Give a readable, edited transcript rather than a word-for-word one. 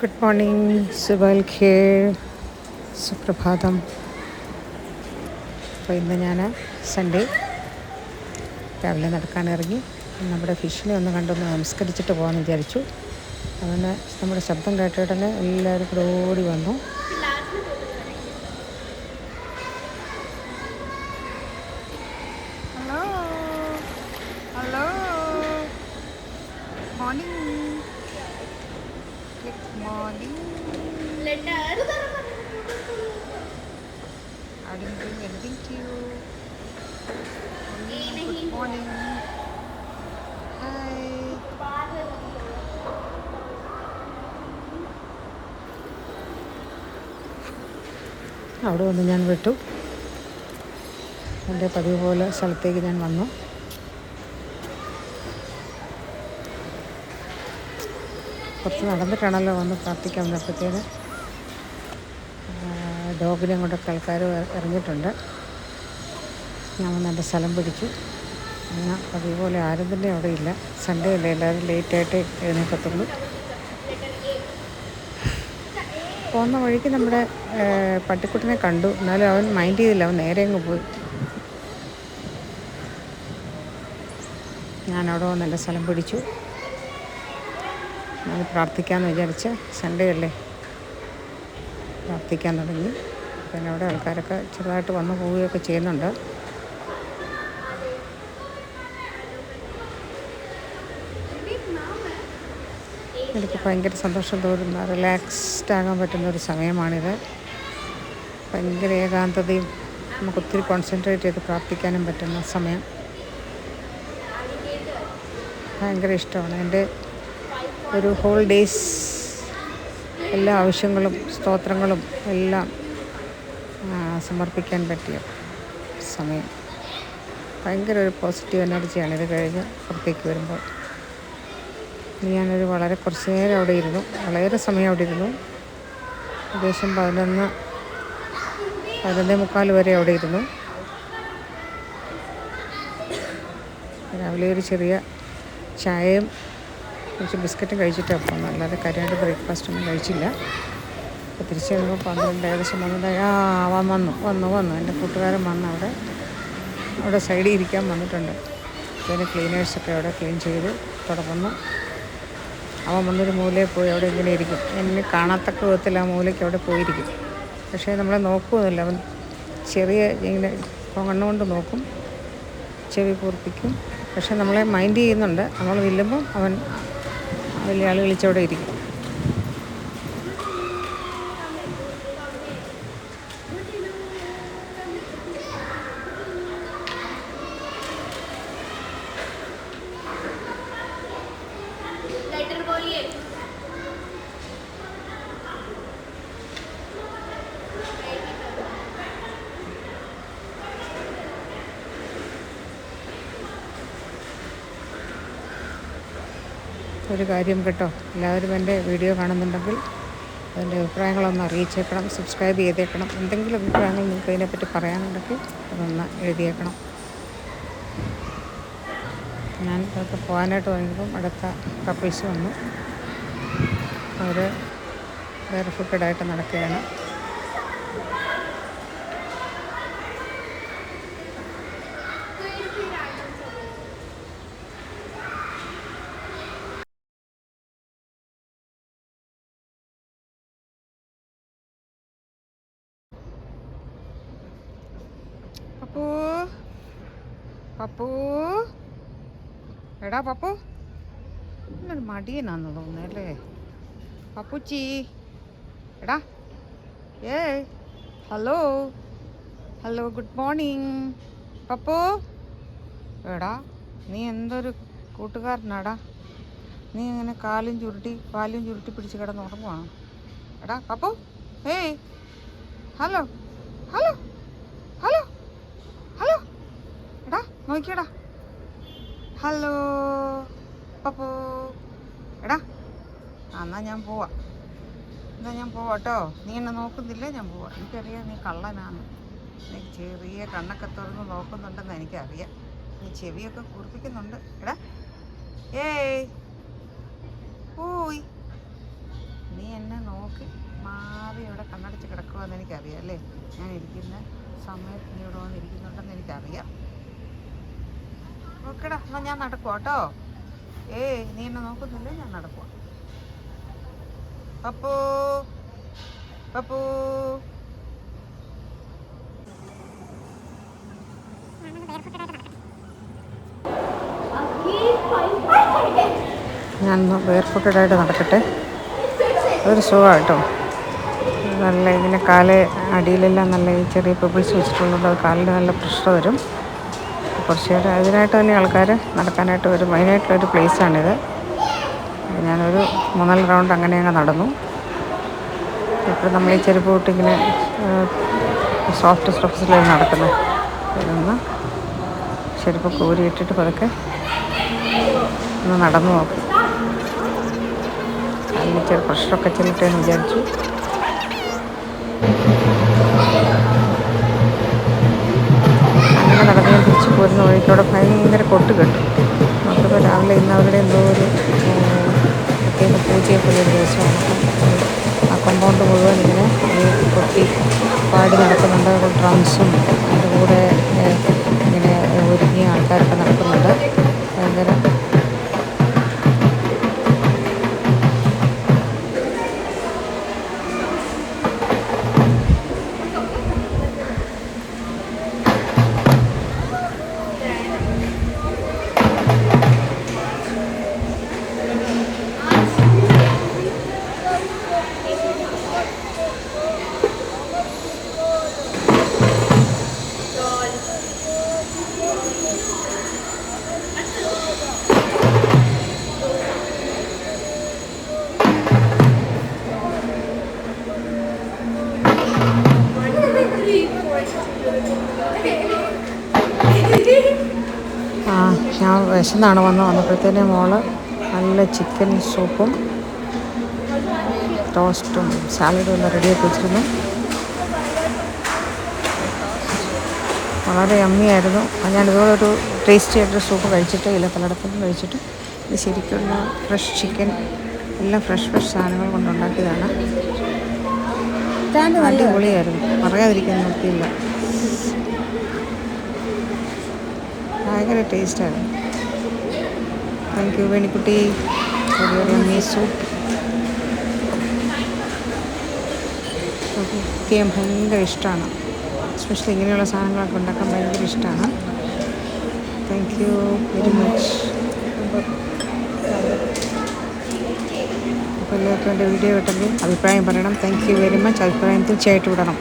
Good morning, Subal Kher, സുപ്രഭാതം. അപ്പോൾ ഇന്ന് ഞാൻ സൺഡേ രാവിലെ നടക്കാനിറങ്ങി. നമ്മുടെ ഫിഷിനെ ഒന്ന് കണ്ടൊന്ന് നമസ്കരിച്ചിട്ട് പോകാമെന്ന് വിചാരിച്ചു. അങ്ങനെ നമ്മുടെ ശബ്ദം കേട്ടിടനെ എല്ലാവരും കൂടെ ഓടി വന്നു. Hello hello, morning, good morning. I didn't bring anything to you. Good morning. Hi. അവിടെ വന്ന് ഞാൻ വിട്ടു. എൻ്റെ പതിവ് പോലെ സ്ഥലത്തേക്ക് ഞാൻ വന്നു. കുറച്ച് നടന്നിട്ടാണല്ലോ വന്ന് പ്രാർത്ഥിക്കാൻ വന്നപ്പോഴത്തേന് ഡോഗിനെ കൊണ്ടൊക്കെ ആൾക്കാർ ഇറങ്ങിയിട്ടുണ്ട്. ഞാൻ വന്ന് എൻ്റെ സ്ഥലം പിടിച്ചു. എന്നാൽ അതേപോലെ ആരും തന്നെ അവിടെ ഇല്ല. സൺഡേ അല്ലേ, എല്ലാവരും ലേറ്റായിട്ട് എഴുന്നേൽക്കത്തുള്ളൂ. പോകുന്ന വഴിക്ക് നമ്മുടെ പട്ടിക്കുട്ടിനെ കണ്ടു. എന്നാലും അവൻ മൈൻഡ് ചെയ്തില്ല, അവൻ നേരെ അങ്ങ് പോയി. ഞാനവിടെ വന്ന് എൻ്റെ സ്ഥലം പിടിച്ചു. ഞാൻ പ്രാർത്ഥിക്കാമെന്ന് വിചാരിച്ച്, സൺഡേ അല്ലേ, പ്രാർത്ഥിക്കാൻ തുടങ്ങി. പിന്നെ അവിടെ ആൾക്കാരൊക്കെ ചെറുതായിട്ട് വന്നു പോവുകയൊക്കെ ചെയ്യുന്നുണ്ട്. എനിക്ക് ഭയങ്കര സന്തോഷം തോന്നുന്ന, റിലാക്സ്ഡ് ആകാൻ പറ്റുന്നൊരു സമയമാണിത്. ഭയങ്കര ഏകാന്തതയും നമുക്ക് ഒത്തിരി കോൺസെൻട്രേറ്റ് ചെയ്ത് പ്രാർത്ഥിക്കാനും പറ്റുന്ന സമയം. ഭയങ്കര ഇഷ്ടമാണ്. എൻ്റെ ഒരു ഹോൾ ഡേയ്സ് എല്ലാ ആവശ്യങ്ങളും സ്തോത്രങ്ങളും എല്ലാം സമർപ്പിക്കാൻ പറ്റിയ സമയം. ഭയങ്കര ഒരു പോസിറ്റീവ് എനർജിയാണ് ഇത് കഴിഞ്ഞ് പുറത്തേക്ക് വരുമ്പോൾ. ഞാനൊരു വളരെ കുറച്ച് നേരം അവിടെ ഇരുന്നു, വളരെ സമയം അവിടെ ഇരുന്നു. ഏകദേശം 11:45 വരെ അവിടെ ഇരുന്നു. രാവിലെ ഒരു ചെറിയ ചായയും കുറച്ച് ബിസ്ക്കറ്റും കഴിച്ചിട്ട് അപ്പം, അല്ലാതെ കാര്യമായിട്ട് ബ്രേക്ക്ഫാസ്റ്റൊന്നും കഴിച്ചില്ല. അപ്പോൾ തിരിച്ച് വരുമ്പോൾ 12 ഏകദേശം 12 വന്നു. എൻ്റെ കൂട്ടുകാരൻ വന്ന് അവിടെ സൈഡിൽ ഇരിക്കാൻ വന്നിട്ടുണ്ട്. പിന്നെ ക്ലീനേഴ്സൊക്കെ അവിടെ ക്ലീൻ ചെയ്ത് തുടങ്ങുന്നു. അവൻ വന്നൊരു മൂലയിൽ പോയി അവിടെ ഇങ്ങനെ ഇരിക്കും. എന്നെ കാണാത്തക്ക വിധത്തിൽ ആ മൂലയ്ക്ക് അവിടെ പോയിരിക്കും. പക്ഷേ നമ്മളെ നോക്കുകയൊന്നുമില്ല. അവൻ ചെറിയ ഇങ്ങനെ കണ്ണുകൊണ്ട് നോക്കും, ചെവി പൂർപ്പിക്കും. പക്ഷെ നമ്മളെ മൈൻഡ് ചെയ്യുന്നുണ്ട്. നമ്മൾ വില്ലുമ്പം അവൻ വലിയ ആൾ വിളിച്ചവിടെ ഇരിക്കും. ഒരു കാര്യം കേട്ടോ, എല്ലാവരും എൻ്റെ വീഡിയോ കാണുന്നുണ്ടെങ്കിൽ അതിൻ്റെ അഭിപ്രായങ്ങളൊന്ന് അറിയിച്ചേക്കണം, സബ്സ്ക്രൈബ് ചെയ്തേക്കണം. എന്തെങ്കിലും അഭിപ്രായങ്ങൾ നിങ്ങൾക്ക് ഇതിനെപ്പറ്റി പറയാനുണ്ടെങ്കിൽ അതൊന്ന് എഴുതിയേക്കണം. ഞാൻ ഇതൊക്കെ പോകാനായിട്ട് തുടങ്ങിയപ്പം അടുത്ത കപ്പിൾസ് വന്നു. അവർ വേറെ ഫുട്ടഡായിട്ട് നടക്കുകയാണ്. പപ്പു, എടാ പപ്പു, എന്നൊരു മടിയനാന്ന് തോന്നുന്നല്ലേ പപ്പുച്ചി. എടാ ഹലോ ഗുഡ് മോർണിംഗ് പപ്പു. എടാ നീ എന്തൊരു കൂട്ടുകാരനാടാ. നീ ഇങ്ങനെ കാലും ചുരുട്ടി പിടിച്ച് കിടന്ന് ഉറങ്ങുവാണ്. എടാ Pappu, hello hello hello hello, എടാ നോക്കിയടാ. ഹലോ പപ്പു. എടാ എന്നാ ഞാൻ പോവാം കേട്ടോ. നീ എന്നെ നോക്കുന്നില്ലേ, ഞാൻ പോവാം. എനിക്കറിയാം നീ കള്ളനാണ്. നീ ചെറിയ കണ്ണൊക്കെ തുറന്ന് നോക്കുന്നുണ്ടെന്ന് എനിക്കറിയാം. നീ ചെവിയൊക്കെ കുറിപ്പിക്കുന്നുണ്ട്. എടാ പോയി, നീ എന്നെ നോക്കി മാറി ഇവിടെ കണ്ണടച്ച് കിടക്കുമെന്ന് എനിക്കറിയാം അല്ലേ. ഞാൻ ഇരിക്കുന്ന സമയത്ത് നീ ഇവിടെ വന്നിരിക്കുന്നുണ്ടെന്ന് എനിക്കറിയാം. നോക്കടാ, എന്നാൽ ഞാൻ നടക്കുവാ കേട്ടോ. നീ എന്നെ നോക്കുന്നില്ലേ, ഞാൻ നടക്കുവാ. പപ്പു പപ്പു ഞാൻ ബെയർഫുട്ടഡായിട്ട് നടക്കട്ടെ. അതൊരു സുഖമാണ് കേട്ടോ. നല്ല ഇങ്ങനെ കാല് അടിയിലെല്ലാം നല്ല ഈ ചെറിയ പെബിൾസ് വെച്ചിട്ടുള്ളത് കാലിന് നല്ല പ്രഷർ വരും. കുറച്ച് നേരം അതിനായിട്ട് തന്നെ ആൾക്കാർ നടക്കാനായിട്ട് വരും. മെയിനായിട്ടുള്ളൊരു പ്ലേസാണിത്. ഞാനൊരു 3-4 റൗണ്ട് അങ്ങനെ അങ്ങ് നടന്നു. ഇപ്പോൾ നമ്മൾ ഈ ചെരുപ്പ് ഇട്ടിങ്ങനെ സോഫ്റ്റ് സർഫസിലാണ് നടക്കുന്നത്. ഇതൊന്ന് ചെരുപ്പൊക്കെ ഊരിയിട്ടിട്ട് പതുക്കെ ഒന്ന് നടന്നു നോക്കും. അതിന് ചെറിയ പ്രഷറൊക്കെ ചെല്ലട്ടെ എന്ന് വിചാരിച്ചു. അങ്ങനെ നടന്ന് ഞാൻ തിരിച്ച് പോരുന്ന വഴിക്കവിടെ ഭയങ്കര കൊട്ട് കെട്ടു. നമുക്കിപ്പോൾ രാവിലെ ഇന്ന് അവരുടെ എന്തോ ഒരു പ്രത്യേക പൂജയൊക്കെ ഒരു ദിവസമാണ്. ആ കോമ്പൗണ്ട് മുഴുവൻ ഇങ്ങനെ ഈ കൊട്ടി പാടി നടക്കുന്നുണ്ട്. ഡ്രംസും അതിൻ്റെ കൂടെ ഇങ്ങനെ ഒരുങ്ങിയ ആൾക്കാരൊക്കെ നടക്കുന്നുണ്ട്. ഭയങ്കര ഞാൻ വിശന്നാണ് വന്നപ്പോഴത്തേനെ മോള് നല്ല ചിക്കൻ സൂപ്പും ടോസ്റ്റും സാലഡും എല്ലാം റെഡിയാക്കി വെച്ചിരുന്നു. വളരെ യമ്മിയായിരുന്നു. ഞാനിതുപോലെ ഒരു ടേസ്റ്റി ആയിട്ടൊരു സൂപ്പ് കഴിച്ചിട്ട് ഇല്ല പലയിടത്തും കഴിച്ചിട്ട്. ഇത് ശരിക്കുള്ള ഫ്രഷ് ചിക്കൻ എല്ലാം ഫ്രഷ് സാധനങ്ങൾ കൊണ്ടുണ്ടാക്കിയതാണ്. അടിപൊളിയായിരുന്നു, പറയാതിരിക്കാൻ നിർത്തിയില്ല. ഭയങ്കര ടേസ്റ്റായിരുന്നു. താങ്ക് യു വേണിക്കുട്ടി, ഒരു യമ്മി സൂപ്പ്. കുക്ക് ഭയങ്കര ഇഷ്ടമാണ്. എസ്പെഷ്യലി ഇങ്ങനെയുള്ള സാധനങ്ങളൊക്കെ ഉണ്ടാക്കാൻ ഭയങ്കര ഇഷ്ടമാണ്. Thank you very much. അപ്പോൾ എല്ലാവർക്കും എൻ്റെ വീഡിയോ കിട്ടുമെങ്കിൽ അഭിപ്രായം പറയണം. Thank you very much. അഭിപ്രായം തീർച്ചയായിട്ടും ഇടണം.